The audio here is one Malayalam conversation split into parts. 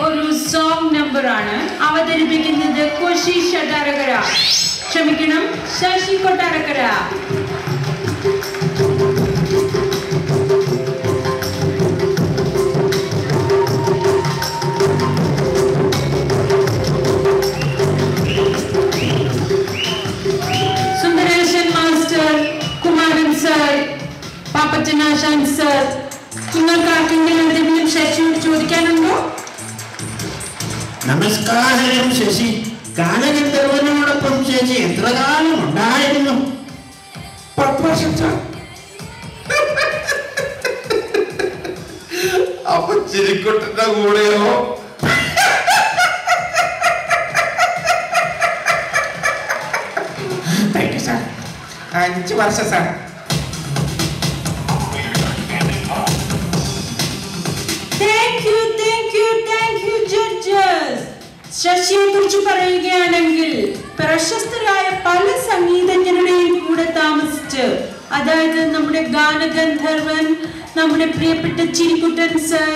ഒരു സോങ് നമ്പർ ആണ് അവതരിപ്പിക്കുന്നത് കോശി കൊട്ടാരക്കര. ക്ഷമിക്കണം, ശശി കൊട്ടാരക്കര. സുന്ദരേശൻ മാസ്റ്റർ, കുമാരൻ സർ, പാപ്പച്ചനാശാൻ സർ, നിങ്ങൾക്ക് ആർക്കെങ്കിലും എന്തെങ്കിലും ശശിയോട് ചോദിക്കാനുണ്ടോ? നമസ്കാരം ശശി. ഗാനഗന്ധർവനോടൊപ്പം ശശി എത്ര കാലം ഉണ്ടായിരുന്നു? 10 വർഷം സാർ. അപ്പൊ ചിരിക്കുട്ടന്റെ കൂടെയോ? 5 വർഷം സാർ. ശശിയെ കുറിച്ച് പറയുകയാണെങ്കിൽ പ്രശസ്തരായ പല സംഗീതജ്ഞരുടെയും കൂടെ താമസിച്ച്, അതായത് നമ്മുടെ ഗാനഗന്ധർവൻ, നമ്മുടെ പ്രിയപ്പെട്ട ചിരിക്കുട്ടൻ സർ,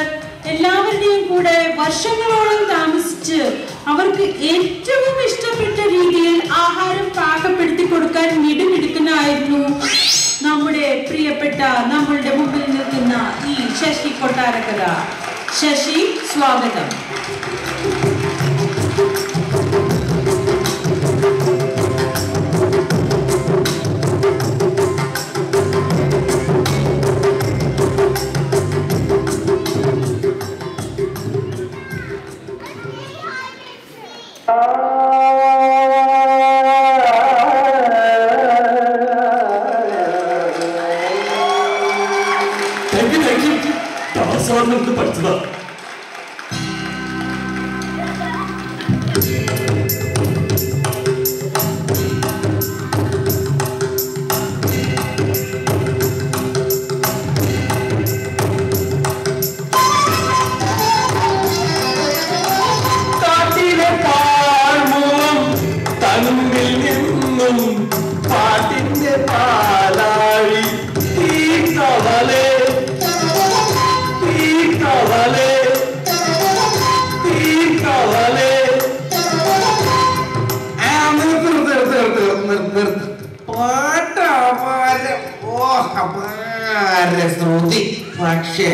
എല്ലാവരുടെയും കൂടെ വർഷങ്ങളോളം താമസിച്ച് അവർക്ക് ഏറ്റവും ഇഷ്ടപ്പെട്ട രീതിയിൽ ആഹാരം പാകപ്പെടുത്തി കൊടുക്കാൻ മിടുമിടുക്കനായിരുന്നു നമ്മുടെ പ്രിയപ്പെട്ട നമ്മളുടെ മുമ്പിൽ നിൽക്കുന്ന ഈ ശശി കൊട്ടാരക്കര. ശശി, സ്വാഗതം. പഠിച്ചതാ. കാട്ടിലെ പാഴ്മൂളം തനുമ്പിൽ നിന്നും പാട്ടിന്റെ പാലാഴി ഈ കവലെ പക്ഷേ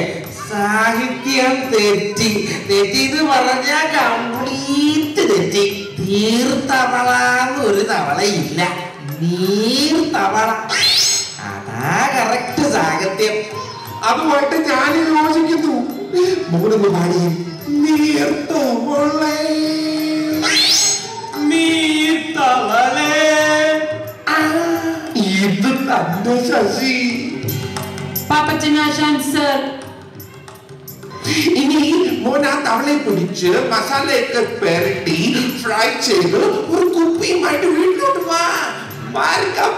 സാഹിത്യം തെറ്റിന്ന് പറഞ്ഞാൽ കംപ്ലീറ്റ് തെറ്റി. നീർത്തവളാന്നൊരു തവളയില്ല, നീർത്തവള. അതാ കറക്റ്റ് സാഹിത്യം. അതുമായിട്ട് ഞാൻ യോജിക്കുന്നു. മൂന്ന് പാടി നീർത്തവളേ നീർത്തവളേ. ഇത് തന്നെ ശശി. പാപ്പച്ചനാശാൻ സർ, ഇനി മോൻ ആ തവളയെ പിടിച്ച് മസാലയൊക്കെ പെരട്ടി ഫ്രൈ ചെയ്ത് ഒരു കുപ്പിയുമായിട്ട് വീട്ടിലോട്ട് വാ. പറയാം.